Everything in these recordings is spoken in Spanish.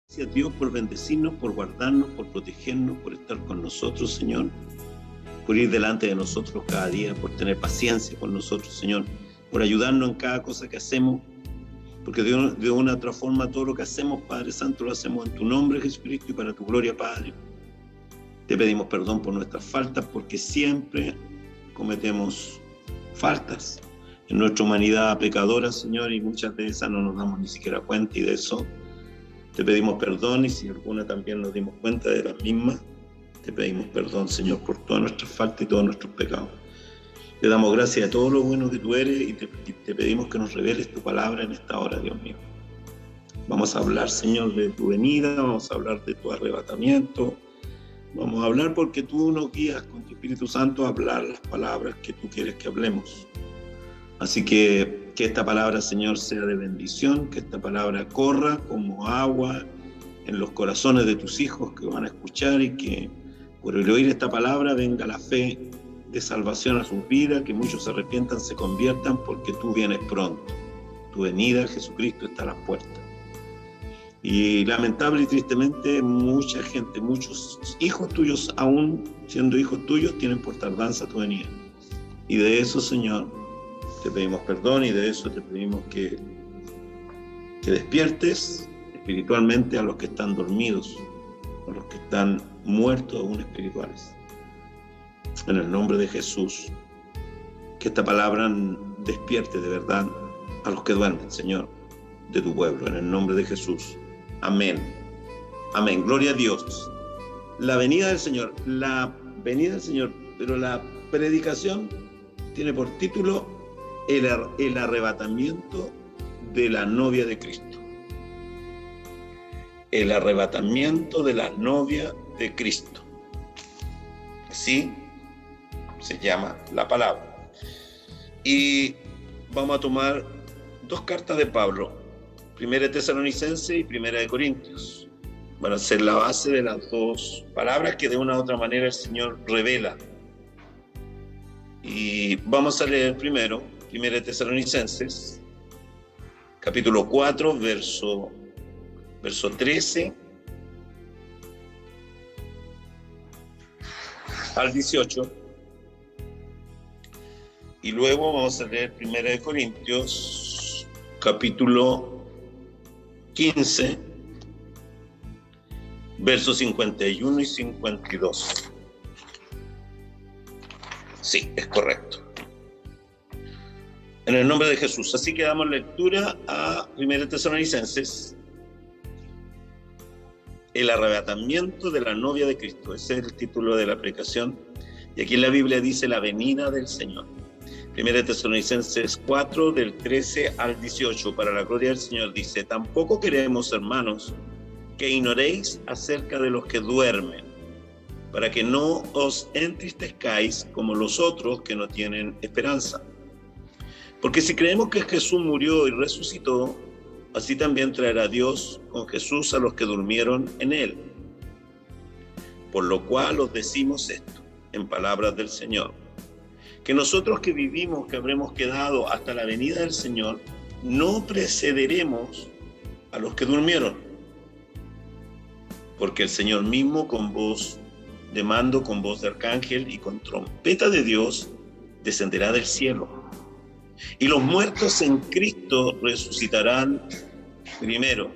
Gracias a Dios por bendecirnos, por guardarnos, por protegernos, por estar con nosotros, Señor, por ir delante de nosotros cada día, por tener paciencia con nosotros, Señor, por ayudarnos en cada cosa que hacemos, porque de una u otra forma todo lo que hacemos, Padre Santo, lo hacemos en tu nombre, Jesucristo, y para tu gloria, Padre. Te pedimos perdón por nuestras faltas, porque siempre cometemos faltas en nuestra humanidad pecadora, Señor, y muchas de esas no nos damos ni siquiera cuenta, y de eso te pedimos perdón, y si alguna también nos dimos cuenta de las mismas, te pedimos perdón, Señor, por todas nuestras faltas y todos nuestros pecados. Te damos gracias a todo lo bueno que tú eres, y te pedimos que nos reveles tu palabra en esta hora, Dios mío. Vamos a hablar, Señor, de tu venida, vamos a hablar de tu arrebatamiento, vamos a hablar porque tú nos guías con tu Espíritu Santo a hablar las palabras que tú quieres que hablemos. Así que esta palabra, Señor, sea de bendición, que esta palabra corra como agua en los corazones de tus hijos que van a escuchar, y que por el oír esta palabra venga la fe de salvación a sus vidas, que muchos se arrepientan, se conviertan, porque tú vienes pronto. Tu venida, Jesucristo, está a las puertas. Y lamentable y tristemente, mucha gente, muchos hijos tuyos, aún siendo hijos tuyos, tienen por tardanza tu venida. Y de eso, Señor, te pedimos perdón, y de eso te pedimos que despiertes espiritualmente a los que están dormidos, a los que están muertos aún espirituales. En el nombre de Jesús, que esta palabra despierte de verdad a los que duermen, Señor, de tu pueblo, en el nombre de Jesús. Amén. Amén. Gloria a Dios. La venida del Señor, pero la predicación tiene por título el arrebatamiento de la novia de Cristo. El arrebatamiento de la novia de Cristo. Así se llama la palabra. Y vamos a tomar dos cartas de Pablo, Primera de Tesalonicenses y Primera de Corintios. Van a ser la base de las dos palabras que de una u otra manera el Señor revela. Y vamos a leer primero Primera de Tesalonicenses, capítulo 4, verso 13 al 18. Y luego vamos a leer Primera de Corintios, capítulo 15, versos 51 y 52. Sí, es correcto. En el nombre de Jesús. Así que damos lectura a Primera de Tesalonicenses. El arrebatamiento de la novia de Cristo. Ese es el título de la predicación. Y aquí en la Biblia dice la venida del Señor. Primera de Tesalonicenses 4, del 13 al 18. Para la gloria del Señor dice: tampoco queremos, hermanos, que ignoréis acerca de los que duermen, para que no os entristezcáis como los otros que no tienen esperanza. Porque si creemos que Jesús murió y resucitó, así también traerá Dios con Jesús a los que durmieron en él. Por lo cual os decimos esto, en palabras del Señor, que nosotros que vivimos, que habremos quedado hasta la venida del Señor, no precederemos a los que durmieron. Porque el Señor mismo, con voz de mando, con voz de arcángel y con trompeta de Dios, descenderá del cielo. Y los muertos en Cristo resucitarán primero.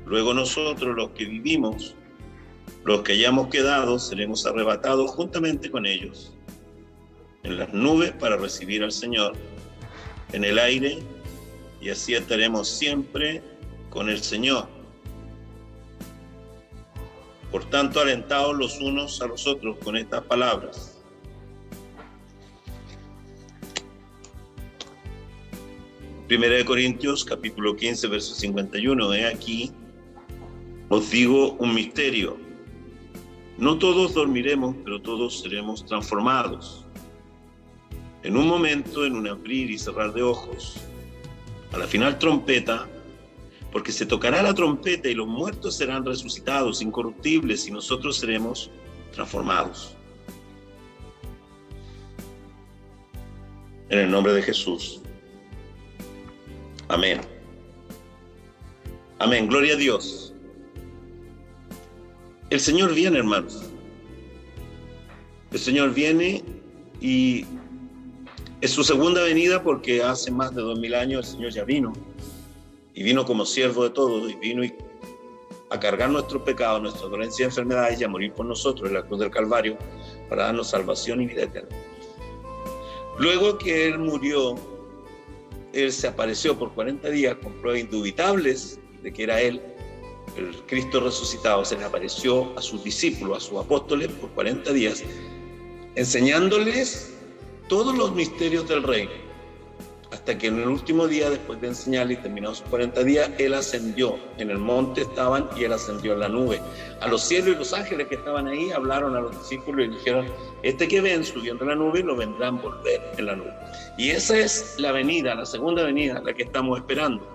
Luego nosotros, los que vivimos, los que hayamos quedado, seremos arrebatados juntamente con ellos en las nubes para recibir al Señor en el aire, y así estaremos siempre con el Señor. Por tanto, alentaos los unos a los otros con estas palabras. Primera de Corintios, capítulo 15, verso 51. He aquí, os digo un misterio. No todos dormiremos, pero todos seremos transformados. En un momento, en un abrir y cerrar de ojos, a la final trompeta, porque se tocará la trompeta y los muertos serán resucitados, incorruptibles, y nosotros seremos transformados. En el nombre de Jesús. Amén. Amén, gloria a Dios. El Señor viene, hermanos. El Señor viene y es su segunda venida, porque hace más de 2000 años el Señor ya vino. Y vino como siervo de todos, y vino a cargar nuestros pecados, nuestras dolencias y enfermedades, y a morir por nosotros en la cruz del Calvario para darnos salvación y vida eterna. Luego que Él murió, Él se apareció por 40 días con pruebas indubitables de que era Él, el Cristo resucitado. Se le apareció a sus discípulos, a sus apóstoles, por 40 días, enseñándoles todos los misterios del reino. Hasta que en el último día, después de enseñarle y terminados sus 40 días, Él ascendió. En el monte estaban y Él ascendió en la nube. A los cielos, y los ángeles que estaban ahí hablaron a los discípulos y dijeron: este que ven subiendo en la nube, lo vendrán volver en la nube. Y esa es la venida, la segunda venida, la que estamos esperando.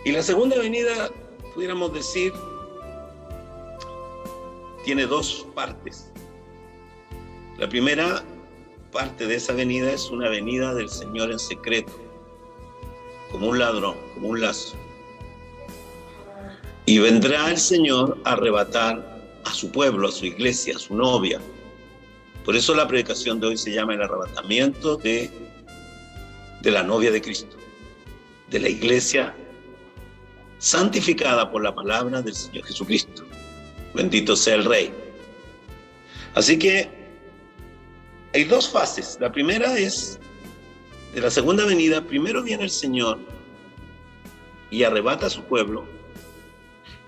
Y la segunda venida, pudiéramos decir, tiene dos partes. La primera parte de esa venida es una venida del Señor en secreto, como un ladrón, como un lazo. Y vendrá el Señor a arrebatar a su pueblo, a su iglesia, a su novia. Por eso la predicación de hoy se llama el arrebatamiento de la novia de Cristo, de la iglesia santificada por la palabra del Señor Jesucristo. Bendito sea el Rey. Así que hay dos fases. La primera es de la segunda venida. Primero viene el Señor y arrebata a su pueblo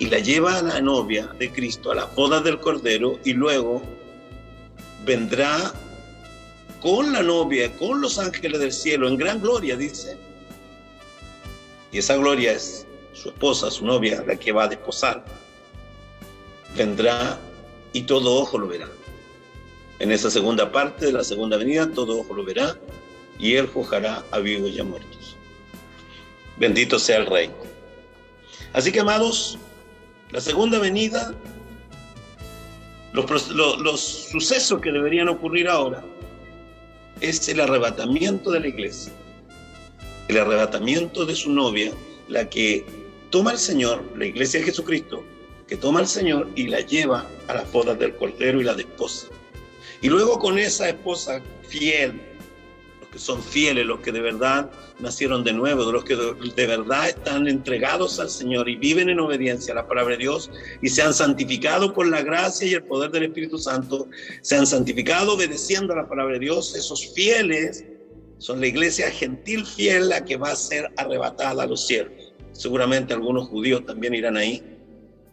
y la lleva a la novia de Cristo, a las bodas del Cordero, y luego vendrá con la novia, con los ángeles del cielo, en gran gloria, dice. Y esa gloria es su esposa, su novia, la que va a desposar. Vendrá y todo ojo lo verá. En esa segunda parte de la segunda venida, todo ojo lo verá, y Él juzgará a vivos y a muertos. Bendito sea el Rey. Así que, amados, la segunda venida, los sucesos que deberían ocurrir ahora, es el arrebatamiento de la iglesia, el arrebatamiento de su novia, la que toma al Señor, la iglesia de Jesucristo, que toma al Señor y la lleva a las bodas del Cordero y la desposa. Y luego con esa esposa fiel, los que son fieles, los que de verdad nacieron de nuevo, los que de verdad están entregados al Señor y viven en obediencia a la palabra de Dios y se han santificado con la gracia y el poder del Espíritu Santo, se han santificado obedeciendo a la palabra de Dios. Esos fieles son la iglesia gentil fiel, la que va a ser arrebatada a los cielos. Seguramente algunos judíos también irán ahí,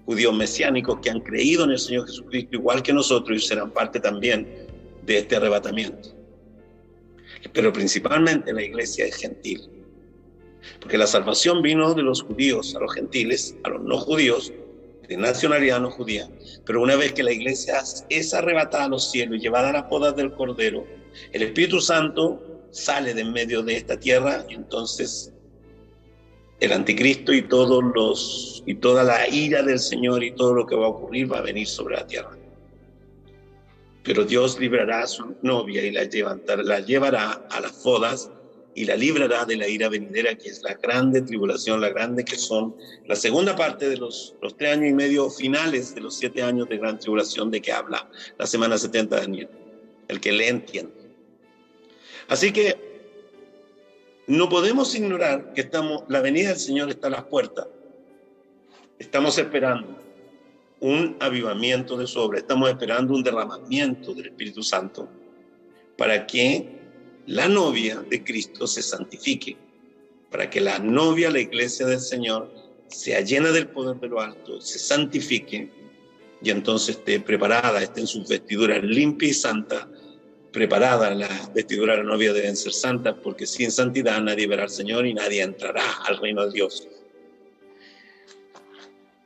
judíos mesiánicos que han creído en el Señor Jesucristo igual que nosotros, y serán parte también de este arrebatamiento. Pero principalmente la iglesia es gentil, porque la salvación vino de los judíos a los gentiles, a los no judíos, de nacionalidad no judía. Pero una vez que la iglesia es arrebatada a los cielos y llevada a las bodas del Cordero, el Espíritu Santo sale de en medio de esta tierra, y entonces el anticristo y toda la ira del Señor y todo lo que va a ocurrir va a venir sobre la tierra. Pero Dios librará a su novia y la llevará a las bodas y la librará de la ira venidera, que es la grande tribulación, la grande que son la segunda parte de los 3 años y medio finales de los 7 años de gran tribulación de que habla la semana 70 de Daniel, el que le entiende. Así que no podemos ignorar que la venida del Señor está a las puertas. Estamos esperando un avivamiento de su obra, estamos esperando un derramamiento del Espíritu Santo para que la novia de Cristo se santifique, para que la novia, la iglesia del Señor, sea llena del poder de lo alto, se santifique y entonces esté preparada, esté en sus vestiduras limpia y santa. Preparada, las vestiduras de la novia deben ser santas, porque sin santidad nadie verá al Señor y nadie entrará al reino de Dios.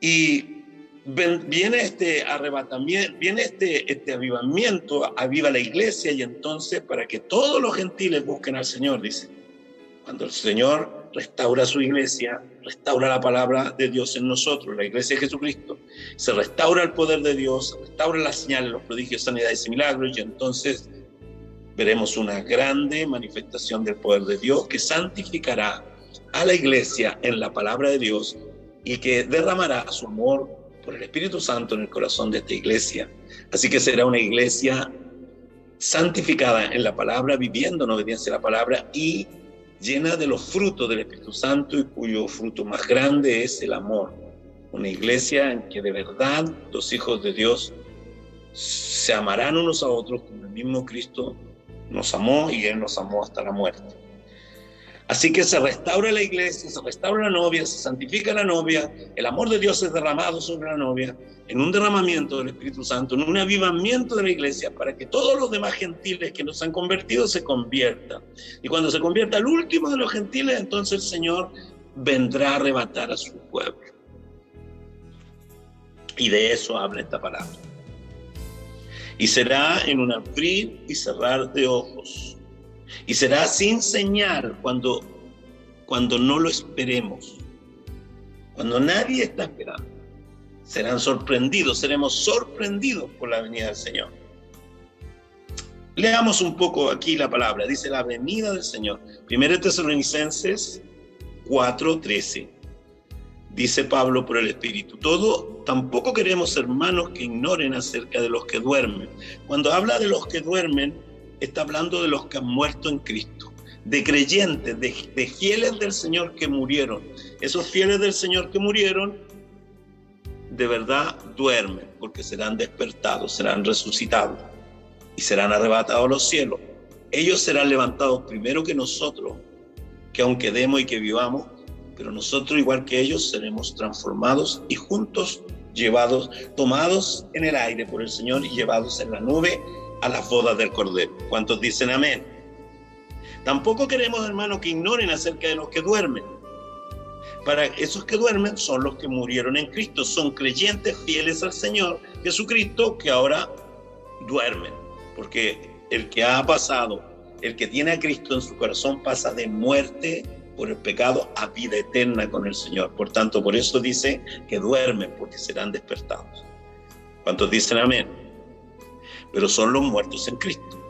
Y viene este arrebatamiento, viene este avivamiento, aviva la iglesia, y entonces para que todos los gentiles busquen al Señor, dice. Cuando el Señor restaura su iglesia, restaura la palabra de Dios en nosotros, la iglesia de Jesucristo, se restaura el poder de Dios, se restaura las señales, los prodigios, sanidades y milagros, y entonces veremos una grande manifestación del poder de Dios que santificará a la iglesia en la palabra de Dios y que derramará su amor por el Espíritu Santo en el corazón de esta iglesia. Así que será una iglesia santificada en la palabra, viviendo en obediencia a la palabra y llena de los frutos del Espíritu Santo, y cuyo fruto más grande es el amor. Una iglesia en que de verdad los hijos de Dios se amarán unos a otros como el mismo Cristo nos amó, y Él nos amó hasta la muerte. Así que se restaura la iglesia, se restaura la novia, se santifica la novia, el amor de Dios es derramado sobre la novia, en un derramamiento del Espíritu Santo, en un avivamiento de la iglesia, para que todos los demás gentiles que nos han convertido se conviertan. Y cuando se convierta el último de los gentiles, entonces el Señor vendrá a arrebatar a su pueblo. Y de eso habla esta palabra. Y será en un abrir y cerrar de ojos. Y será sin señal cuando no lo esperemos. Cuando nadie está esperando. Serán sorprendidos, seremos sorprendidos por la venida del Señor. Leamos un poco aquí la palabra. Dice la venida del Señor. 1 Tesalonicenses 4:13. Dice Pablo por el Espíritu: tampoco queremos, hermanos, que ignoren acerca de los que duermen. Cuando habla de los que duermen, está hablando de los que han muerto en Cristo, de creyentes, de fieles del Señor que murieron. Esos fieles del Señor que murieron, de verdad duermen, porque serán despertados, serán resucitados y serán arrebatados a los cielos. Ellos serán levantados primero que nosotros, que aun quedemos y que vivamos, pero nosotros, igual que ellos, seremos transformados y juntos llevados, tomados en el aire por el Señor y llevados en la nube a las bodas del Cordero. ¿Cuántos dicen amén? Tampoco queremos, hermanos, que ignoren acerca de los que duermen. Para esos que duermen son los que murieron en Cristo, son creyentes fieles al Señor Jesucristo que ahora duermen, porque el que ha pasado, el que tiene a Cristo en su corazón, pasa de muerte por el pecado a vida eterna con el Señor. Por tanto, por eso dice que duermen, porque serán despertados. ¿Cuántos dicen amén? Pero son los muertos en Cristo,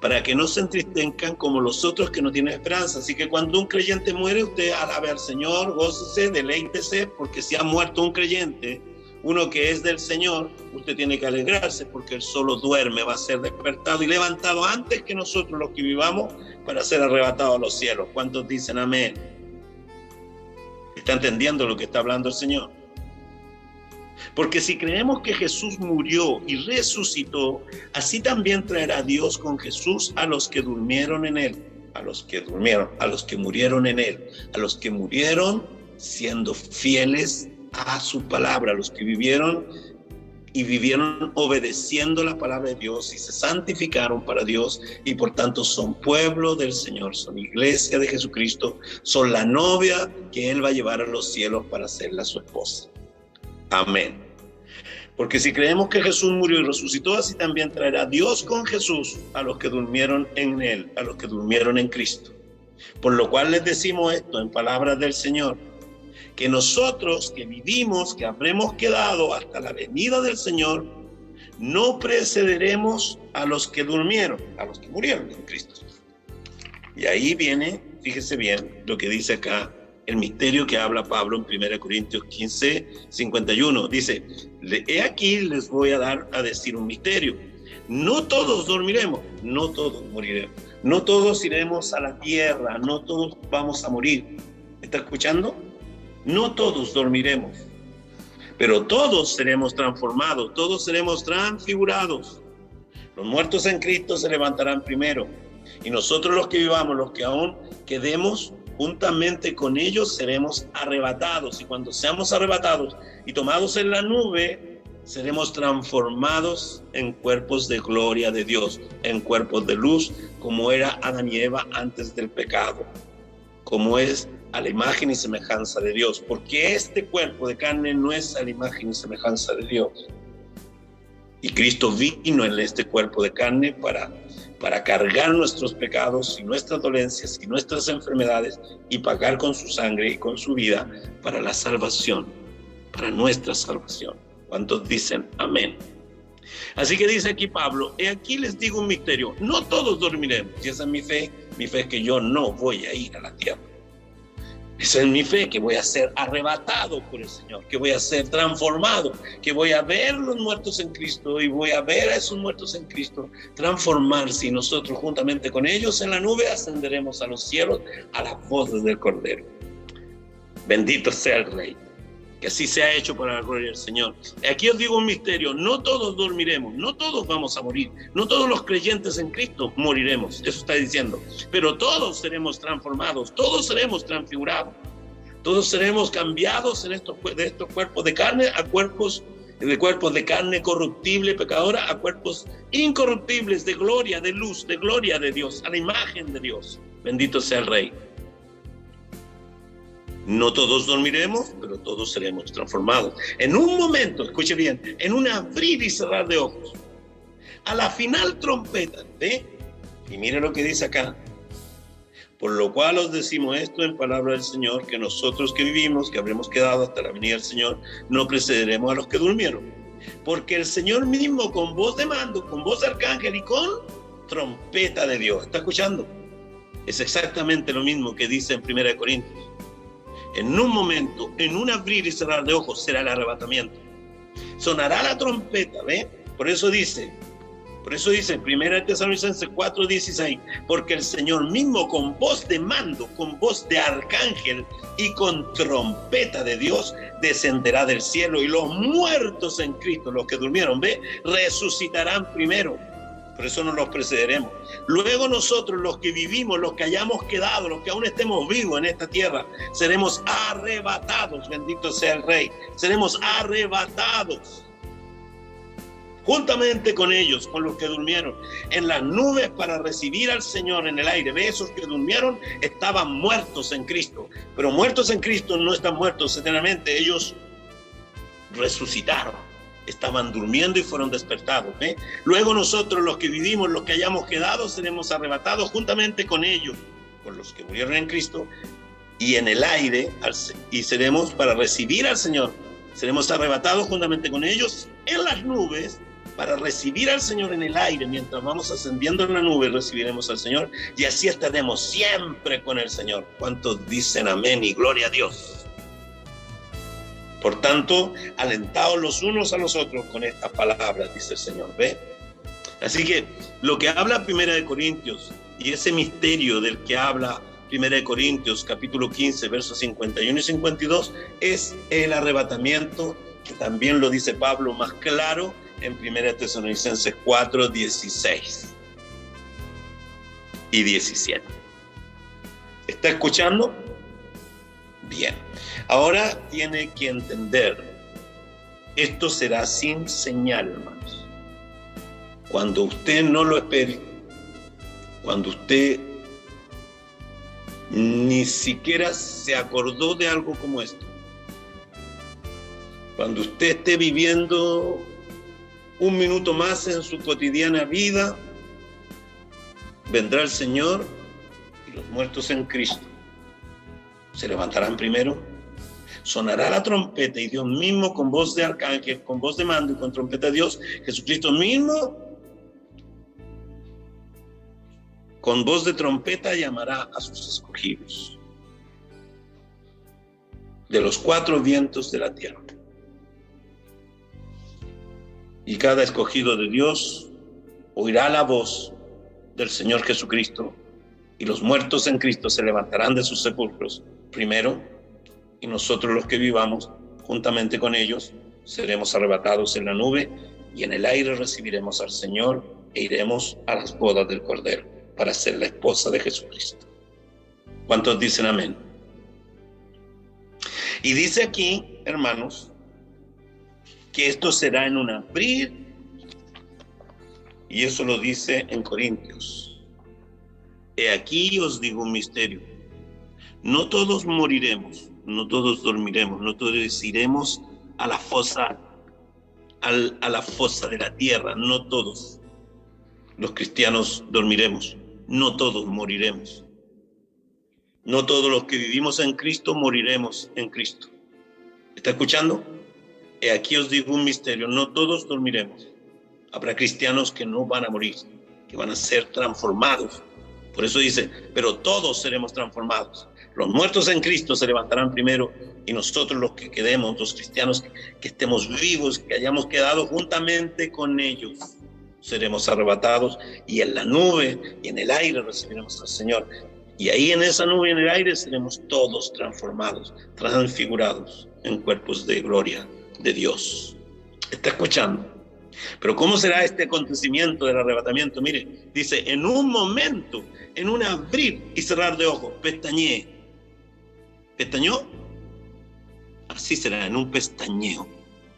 para que no se entristezcan como los otros que no tienen esperanza. Así que cuando un creyente muere, usted alabe al Señor, gócese, deleítese, porque si ha muerto un creyente, uno que es del Señor, usted tiene que alegrarse, porque él solo duerme, va a ser despertado y levantado antes que nosotros los que vivamos, para ser arrebatado a los cielos. ¿Cuántos dicen amén? ¿Está entendiendo lo que está hablando el Señor? Porque si creemos que Jesús murió y resucitó, así también traerá Dios con Jesús a los que durmieron en Él, a los que murieron en Él, a los que murieron siendo fieles a su palabra, a los que vivieron obedeciendo la palabra de Dios y se santificaron para Dios, y por tanto son pueblo del Señor, son iglesia de Jesucristo, son la novia que Él va a llevar a los cielos para hacerla su esposa. Amén. Porque si creemos que Jesús murió y resucitó, así también traerá Dios con Jesús a los que durmieron en Él, a los que durmieron en Cristo. Por lo cual les decimos esto en palabras del Señor, que nosotros que vivimos, que habremos quedado hasta la venida del Señor, no precederemos a los que durmieron, a los que murieron en Cristo. Y ahí viene, fíjese bien lo que dice acá, el misterio que habla Pablo en 1 Corintios 15, 51. Dice: he aquí les voy a decir un misterio. No todos dormiremos, no todos moriremos, no todos iremos a la tierra, no todos vamos a morir. ¿Está escuchando? No todos dormiremos, pero todos seremos transformados, todos seremos transfigurados. Los muertos en Cristo se levantarán primero, y nosotros los que vivamos, los que aún quedemos, juntamente con ellos seremos arrebatados, y cuando seamos arrebatados y tomados en la nube, seremos transformados en cuerpos de gloria de Dios, en cuerpos de luz, como era Adán y Eva antes del pecado, como es a la imagen y semejanza de Dios, porque este cuerpo de carne no es a la imagen y semejanza de Dios. Y Cristo vino en este cuerpo de carne para cargar nuestros pecados y nuestras dolencias y nuestras enfermedades, y pagar con su sangre y con su vida para la salvación, para nuestra salvación. ¿Cuántos dicen amén? Así que dice aquí Pablo: he aquí les digo un misterio, no todos dormiremos. Y esa es mi fe es que yo no voy a ir a la tierra. Esa es mi fe, que voy a ser arrebatado por el Señor, que voy a ser transformado, que voy a ver los muertos en Cristo y voy a ver a esos muertos en Cristo transformarse, y nosotros juntamente con ellos en la nube ascenderemos a los cielos a las voces del Cordero. Bendito sea el Rey. Que así sea hecho para la gloria del Señor. Aquí os digo un misterio: no todos dormiremos, no todos vamos a morir, no todos los creyentes en Cristo moriremos, eso está diciendo, pero todos seremos transformados, todos seremos transfigurados, todos seremos cambiados de estos cuerpos de carne a cuerpos de carne corruptible, pecadora, a cuerpos incorruptibles, de gloria, de luz, de gloria de Dios, a la imagen de Dios. Bendito sea el Rey. No todos dormiremos, pero todos seremos transformados. En un momento, escuche bien, en un abrir y cerrar de ojos, a la final trompeta, ¿ve? Y mire lo que dice acá: por lo cual os decimos esto en palabra del Señor, que nosotros que vivimos, que habremos quedado hasta la venida del Señor, no precederemos a los que durmieron. Porque el Señor mismo, con voz de mando, con voz de arcángel y con trompeta de Dios, ¿está escuchando? Es exactamente lo mismo que dice en 1 Corintios. En un momento, en un abrir y cerrar de ojos, será el arrebatamiento. Sonará la trompeta, ¿ve? Por eso dice 1 Tesalonicenses 4:16, porque el Señor mismo, con voz de mando, con voz de arcángel y con trompeta de Dios, descenderá del cielo, y los muertos en Cristo, los que durmieron, ¿ve? Resucitarán primero. Por eso no los precederemos. Luego nosotros, los que vivimos, los que hayamos quedado, los que aún estemos vivos en esta tierra, seremos arrebatados. Bendito sea el Rey. Seremos arrebatados juntamente con ellos, con los que durmieron, en las nubes para recibir al Señor en el aire. ¿Ve? Esos que durmieron estaban muertos en Cristo, pero muertos en Cristo no están muertos eternamente. Ellos resucitaron. Estaban durmiendo y fueron despertados, ¿eh? Luego nosotros, los que vivimos, los que hayamos quedado, seremos arrebatados juntamente con ellos, con los que murieron en Cristo, y en el aire, y seremos para recibir al Señor. Seremos arrebatados juntamente con ellos en las nubes para recibir al Señor en el aire. Mientras vamos ascendiendo en la nube, recibiremos al Señor, y así estaremos siempre con el Señor. ¿Cuántos dicen amén y gloria a Dios? Por tanto, alentaos los unos a los otros con estas palabras, dice el Señor. ¿Ve? Así que lo que habla 1 Corintios, y ese misterio del que habla 1 Corintios capítulo 15, versos 51 y 52, es el arrebatamiento, que también lo dice Pablo más claro en 1 Tesalonicenses 4, 16 y 17. ¿Está escuchando? Bien. Ahora tiene que entender, esto será sin señal, hermanos. Cuando usted no lo espere, cuando usted ni siquiera se acordó de algo como esto, cuando usted esté viviendo un minuto más en su cotidiana vida, vendrá el Señor, y los muertos en Cristo se levantarán primero. Sonará la trompeta, y Dios mismo, con voz de arcángel, con voz de mando y con trompeta de Dios, Jesucristo mismo, con voz de trompeta, llamará a sus escogidos de los 4 vientos de la tierra. Y cada escogido de Dios oirá la voz del Señor Jesucristo, y los muertos en Cristo se levantarán de sus sepulcros primero, y nosotros, los que vivamos juntamente con ellos, seremos arrebatados en la nube, y en el aire recibiremos al Señor, e iremos a las bodas del Cordero para ser la esposa de Jesucristo. ¿Cuántos dicen amén? Y dice aquí, hermanos, que esto será en un abrir, y eso lo dice en Corintios. He aquí os digo un misterio: no todos moriremos, no todos dormiremos, no todos iremos a la fosa, a la fosa de la tierra. No todos los cristianos dormiremos, no todos moriremos. No todos los que vivimos en Cristo moriremos en Cristo. ¿Está escuchando? He aquí os digo un misterio: no todos dormiremos. Habrá cristianos que no van a morir, que van a ser transformados. Por eso dice, pero todos seremos transformados. Los muertos en Cristo se levantarán primero, y nosotros los que quedemos, los cristianos que estemos vivos, que hayamos quedado juntamente con ellos, seremos arrebatados, y en la nube y en el aire recibiremos al Señor. Y ahí en esa nube y en el aire seremos todos transformados, transfigurados en cuerpos de gloria de Dios. ¿Está escuchando? Pero ¿cómo será este acontecimiento del arrebatamiento? Mire, dice, en un momento, en un abrir y cerrar de ojos, pestañeé. ¿Pestañó? Así será, en un pestañeo,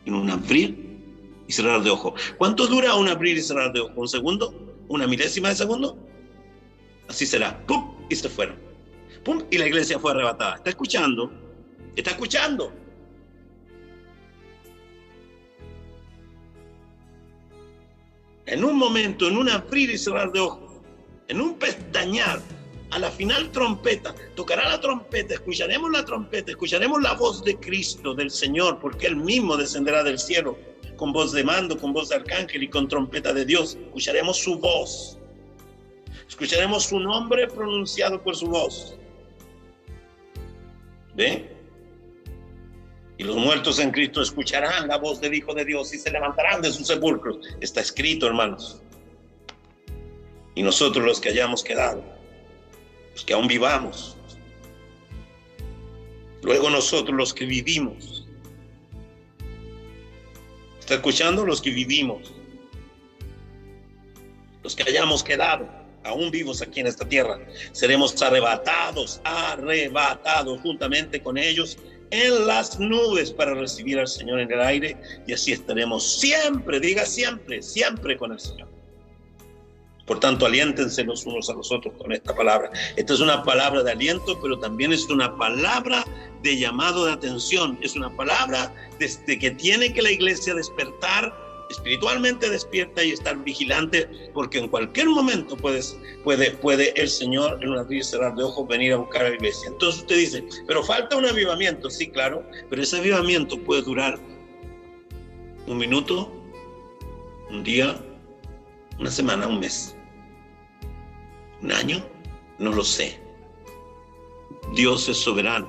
en un abrir y cerrar de ojos. ¿Cuánto dura un abrir y cerrar de ojos? ¿Un segundo? ¿Una milésima de segundo? Así será. ¡Pum! Y se fueron. ¡Pum! Y la iglesia fue arrebatada. ¿Está escuchando? ¿Está escuchando? En un momento, en un abrir y cerrar de ojos, en un pestañear, a la final trompeta, tocará la trompeta, escucharemos la voz de Cristo, del Señor, porque Él mismo descenderá del cielo, con voz de mando, con voz de arcángel y con trompeta de Dios. Escucharemos su voz, escucharemos su nombre pronunciado por su voz. ¿Ve? Y los muertos en Cristo escucharán la voz del Hijo de Dios y se levantarán de sus sepulcros. Está escrito, hermanos. Y nosotros los que hayamos quedado, los que aún vivamos, luego nosotros los que vivimos, ¿está escuchando? Los que vivimos, los que hayamos quedado aún vivos aquí en esta tierra, seremos arrebatados juntamente con ellos en las nubes para recibir al Señor en el aire, y así estaremos siempre, diga siempre, siempre con el Señor. Por tanto, aliéntense los unos a los otros con esta palabra. Esta es una palabra de aliento, pero también es una palabra de llamado de atención. Es una palabra desde que tiene que la iglesia despertar, espiritualmente despierta y estar vigilante, porque en cualquier momento puede el Señor, en un abrir y cerrar de ojos, venir a buscar a la iglesia. Entonces usted dice, pero falta un avivamiento. Sí, claro, pero ese avivamiento puede durar un minuto, un día, una semana, un mes, un año, no lo sé. Dios es soberano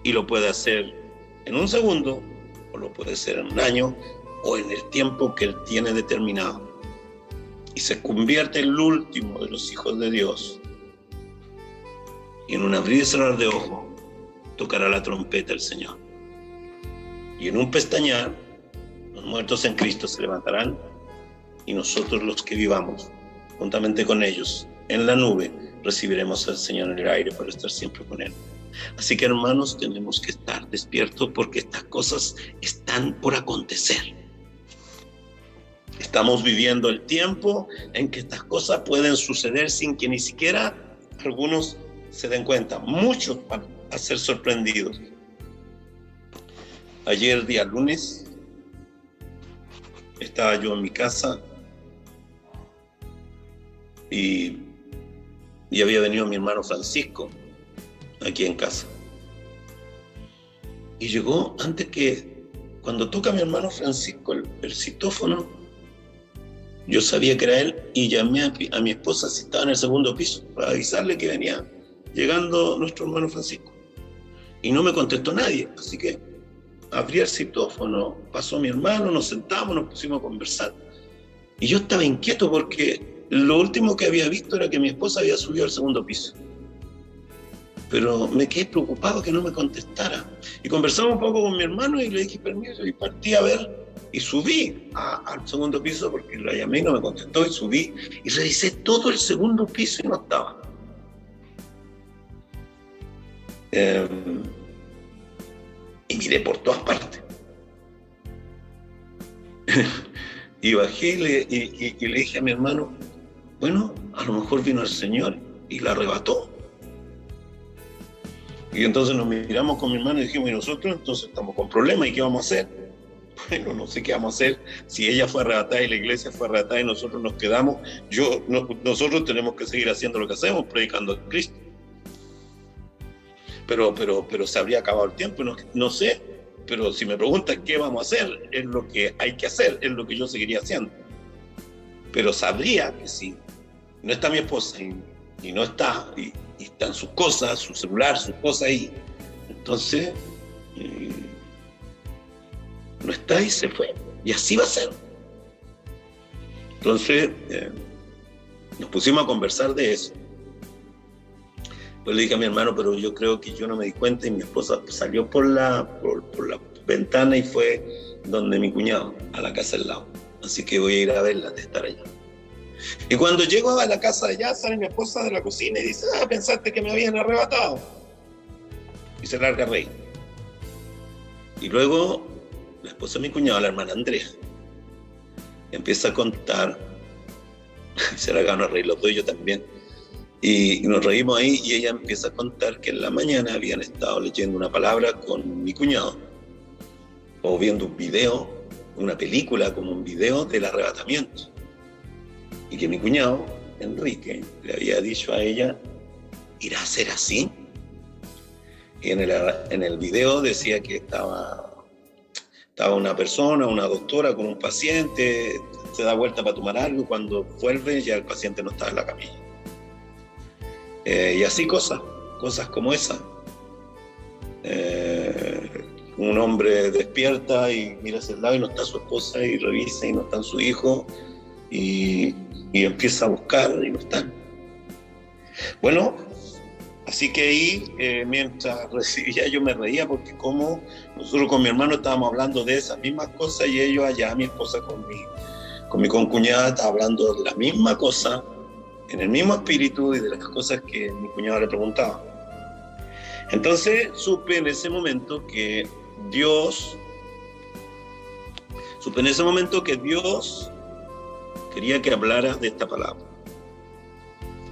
y lo puede hacer en un segundo, o lo puede hacer en un año, o en el tiempo que Él tiene determinado. Y se convierte en el último de los hijos de Dios. Y en un abrir y cerrar de ojos tocará la trompeta el Señor. Y en un pestañear, los muertos en Cristo se levantarán, y nosotros los que vivamos, juntamente con ellos, en la nube, recibiremos al Señor en el aire para estar siempre con Él. Así que, hermanos, tenemos que estar despiertos, porque estas cosas están por acontecer. Estamos viviendo el tiempo en que estas cosas pueden suceder sin que ni siquiera algunos se den cuenta. Muchos van a ser sorprendidos. Ayer, día lunes, estaba yo en mi casa y había venido mi hermano Francisco aquí en casa. Y llegó antes que, cuando toca mi hermano Francisco el citófono, yo sabía que era él y llamé a mi esposa si estaba en el segundo piso para avisarle que venía llegando nuestro hermano Francisco. Y no me contestó nadie, así que abrí el citófono, pasó mi hermano, nos sentamos, nos pusimos a conversar. Y yo estaba inquieto porque lo último que había visto era que mi esposa había subido al segundo piso. Pero me quedé preocupado que no me contestara. Y conversamos un poco con mi hermano y le dije permiso y partí a ver. Y subí al segundo piso porque la llamé y no me contestó, y subí y revisé todo el segundo piso y no estaba. Y miré por todas partes. Y bajé y le dije a mi hermano, bueno, a lo mejor vino el Señor y la arrebató. Y entonces nos miramos con mi hermano y dijimos, y nosotros entonces estamos con problemas, ¿y qué vamos a hacer? Bueno, no sé qué vamos a hacer. Si ella fue arrebatada y la iglesia fue arrebatada y nosotros nos quedamos, nosotros tenemos que seguir haciendo lo que hacemos, predicando a Cristo. Pero se habría acabado el tiempo, no sé. Pero si me preguntan qué vamos a hacer, es lo que hay que hacer, es lo que yo seguiría haciendo. Pero sabría que si no está mi esposa y no está, y están sus cosas, su celular, sus cosas ahí. Entonces, no está y se fue. Y así va a ser. Entonces, nos pusimos a conversar de eso. Pues le dije a mi hermano, pero yo creo que yo no me di cuenta, y mi esposa salió por la ventana y fue donde mi cuñado, a la casa del lado. Así que voy a ir a verla, de estar allá. Y cuando llego a la casa de allá, sale mi esposa de la cocina y dice, pensaste que me habían arrebatado. Y se larga a reír. Y luego, la esposa de mi cuñado, la hermana Andrea, empieza a contar, y se largaron a reír los dos y yo también. Y nos reímos ahí, y ella empieza a contar que en la mañana habían estado leyendo una palabra con mi cuñado, o viendo un video, una película como un video del arrebatamiento. Y que mi cuñado, Enrique, le había dicho a ella, ¿irá a ser así? Y en el video decía que estaba una persona, una doctora con un paciente, se da vuelta para tomar algo, y cuando vuelve ya el paciente no estaba en la camilla. Y así cosas como esa. Un hombre despierta y mira hacia el lado y no está su esposa, y revisa y no está su hijo, y empieza a buscar y no están. Bueno, así que ahí, mientras recibía, yo me reía, porque como nosotros con mi hermano estábamos hablando de esas mismas cosas, y ellos allá, mi esposa con mi concuñada, estaba hablando de la misma cosa, en el mismo espíritu, y de las cosas que mi cuñado le preguntaba. Entonces supe en ese momento que Dios quería que hablara de esta palabra.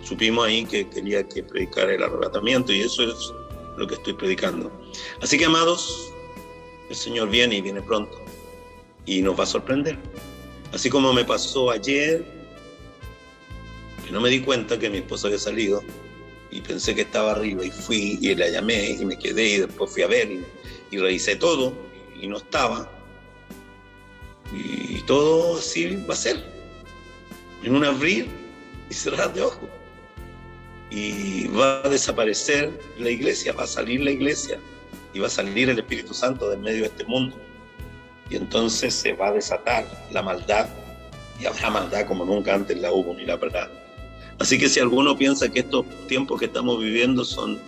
Supimos ahí que quería que predicara el arrebatamiento, y eso es lo que estoy predicando. Así que, amados, el Señor viene, y viene pronto, y nos va a sorprender. Así como me pasó ayer, que no me di cuenta que mi esposa había salido, y pensé que estaba arriba, y fui y la llamé y me quedé, y después fui a ver y revisé todo y no estaba. Y todo así va a ser, en un abrir y cerrar de ojos. Y va a desaparecer la iglesia, va a salir la iglesia, y va a salir el Espíritu Santo del medio de este mundo. Y entonces se va a desatar la maldad, y habrá maldad como nunca antes la hubo ni la verdad. Así que si alguno piensa que estos tiempos que estamos viviendo son,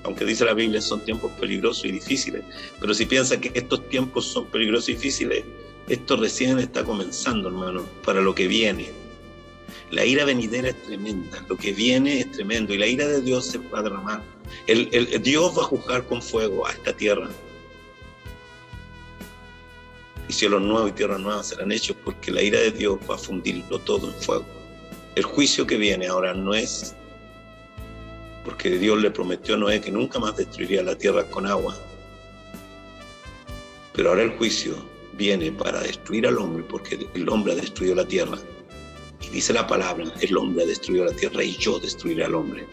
aunque dice la Biblia, son tiempos peligrosos y difíciles, pero si piensa que estos tiempos son peligrosos y difíciles, esto recién está comenzando, hermano, para lo que viene. La ira venidera es tremenda, lo que viene es tremendo, y la ira de Dios se va a derramar. Dios va a juzgar con fuego a esta tierra. Y cielos nuevos y tierras nuevas serán hechos, porque la ira de Dios va a fundirlo todo en fuego. El juicio que viene ahora no es porque Dios le prometió a Noé que nunca más destruiría la tierra con agua. Pero ahora el juicio viene para destruir al hombre, porque el hombre ha destruido la tierra. Y dice la palabra, el hombre ha destruido la tierra, y yo destruiré al hombre.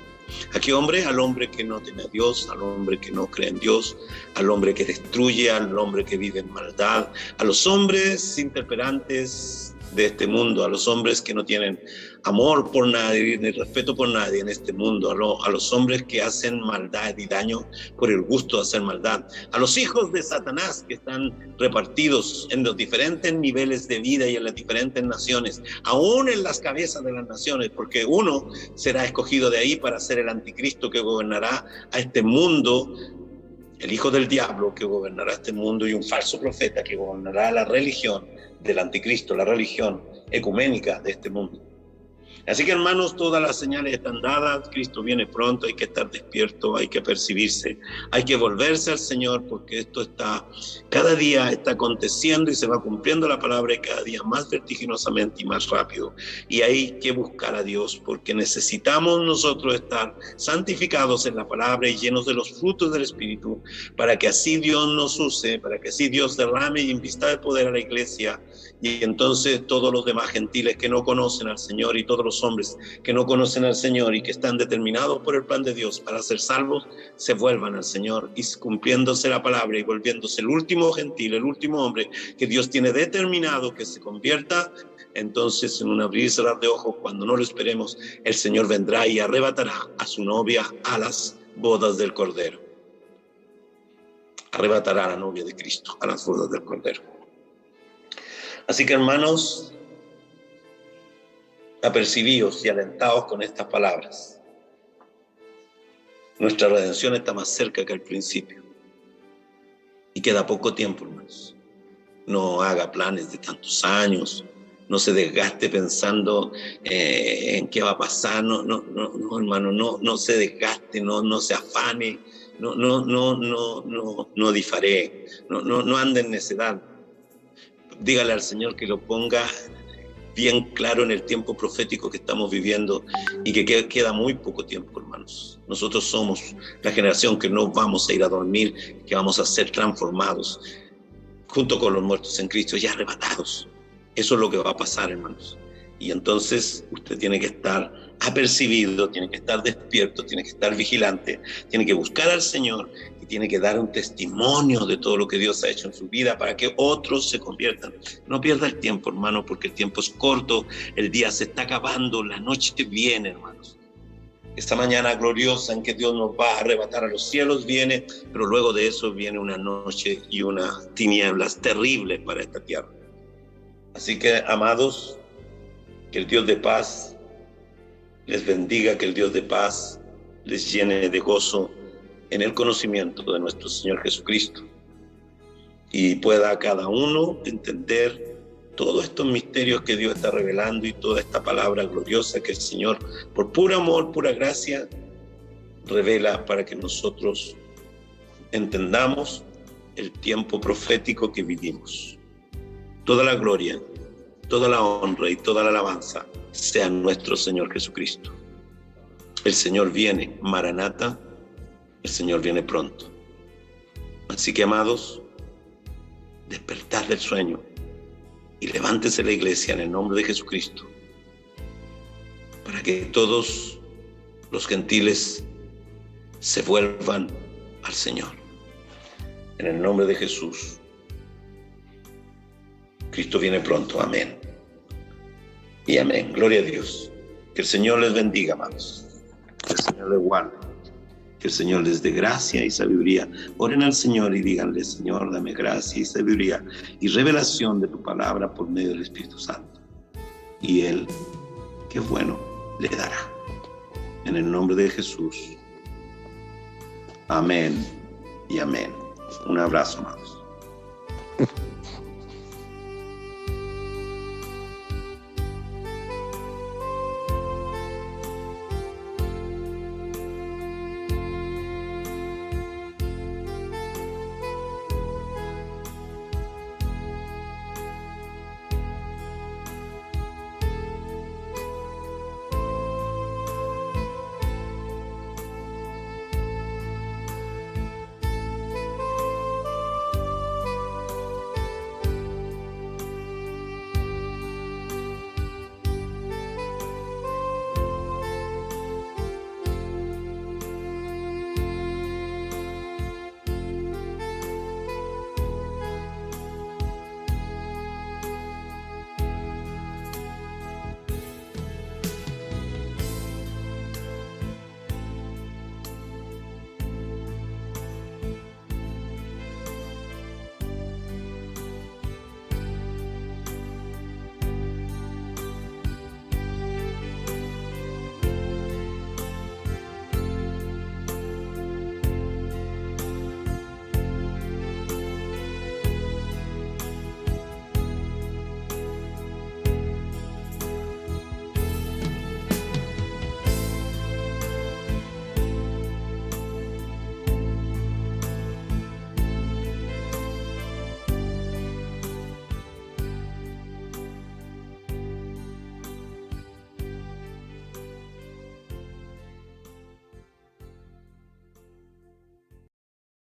¿A qué hombre? Al hombre que no teme a Dios, al hombre que no cree en Dios, al hombre que destruye, al hombre que vive en maldad, a los hombres intemperantes de este mundo, a los hombres que no tienen amor por nadie, ni respeto por nadie en este mundo, a los hombres que hacen maldad y daño por el gusto de hacer maldad, a los hijos de Satanás que están repartidos en los diferentes niveles de vida y en las diferentes naciones, aún en las cabezas de las naciones, porque uno será escogido de ahí para ser el anticristo que gobernará a este mundo, el hijo del diablo que gobernará este mundo, y un falso profeta que gobernará la religión del anticristo, la religión ecuménica de este mundo. Así que, hermanos, todas las señales están dadas, Cristo viene pronto, hay que estar despierto, hay que percibirse, hay que volverse al Señor, porque esto está, cada día está aconteciendo y se va cumpliendo la palabra, y cada día más vertiginosamente y más rápido. Y hay que buscar a Dios, porque necesitamos nosotros estar santificados en la palabra y llenos de los frutos del Espíritu, para que así Dios nos use, para que así Dios derrame y invista de poder a la iglesia, y entonces todos los demás gentiles que no conocen al Señor y todos todos los hombres que no conocen al Señor y que están determinados por el plan de Dios para ser salvos, se vuelvan al Señor y cumpliéndose la palabra y volviéndose el último gentil, el último hombre que Dios tiene determinado que se convierta. Entonces, en un abrir y cerrar de ojos, cuando no lo esperemos, el Señor vendrá y arrebatará a su novia a las bodas del Cordero. Arrebatará a la novia de Cristo a las bodas del Cordero. Así que, hermanos, apercibidos y alentados con estas palabras, nuestra redención está más cerca que al principio. Y queda poco tiempo, hermanos. No haga planes de tantos años. No se desgaste pensando en qué va a pasar. No, hermano, no se desgaste, no se afane, no difaré, no ande en necedad. Dígale al Señor que lo ponga bien claro en el tiempo profético que estamos viviendo y que queda muy poco tiempo, hermanos. Nosotros somos la generación que no vamos a ir a dormir, que vamos a ser transformados junto con los muertos en Cristo y arrebatados. Eso es lo que va a pasar, hermanos. Y entonces usted tiene que estar apercibido, tiene que estar despierto, tiene que estar vigilante, tiene que buscar al Señor y tiene que dar un testimonio de todo lo que Dios ha hecho en su vida para que otros se conviertan. No pierda el tiempo, hermano, porque el tiempo es corto, el día se está acabando, la noche viene, hermanos. Esta mañana gloriosa en que Dios nos va a arrebatar a los cielos viene, pero luego de eso viene una noche y unas tinieblas terribles para esta tierra. Así que, amados, que el Dios de paz les bendiga, que el Dios de paz les llene de gozo en el conocimiento de nuestro Señor Jesucristo y pueda cada uno entender todos estos misterios que Dios está revelando y toda esta palabra gloriosa que el Señor, por puro amor, pura gracia, revela para que nosotros entendamos el tiempo profético que vivimos. Toda la gloria, toda la honra y toda la alabanza sea nuestro Señor Jesucristo. El Señor viene, Maranata, el Señor viene pronto. Así que, amados, despertad del sueño y levántese la iglesia en el nombre de Jesucristo para que todos los gentiles se vuelvan al Señor. En el nombre de Jesús. Cristo viene pronto, amén. Y amén, gloria a Dios. Que el Señor les bendiga, amados. Que el Señor les guarde. Que el Señor les dé gracia y sabiduría. Oren al Señor y díganle: Señor, dame gracia y sabiduría y revelación de tu palabra por medio del Espíritu Santo. Y Él, que es bueno, le dará. En el nombre de Jesús. Amén y amén. Un abrazo, amados.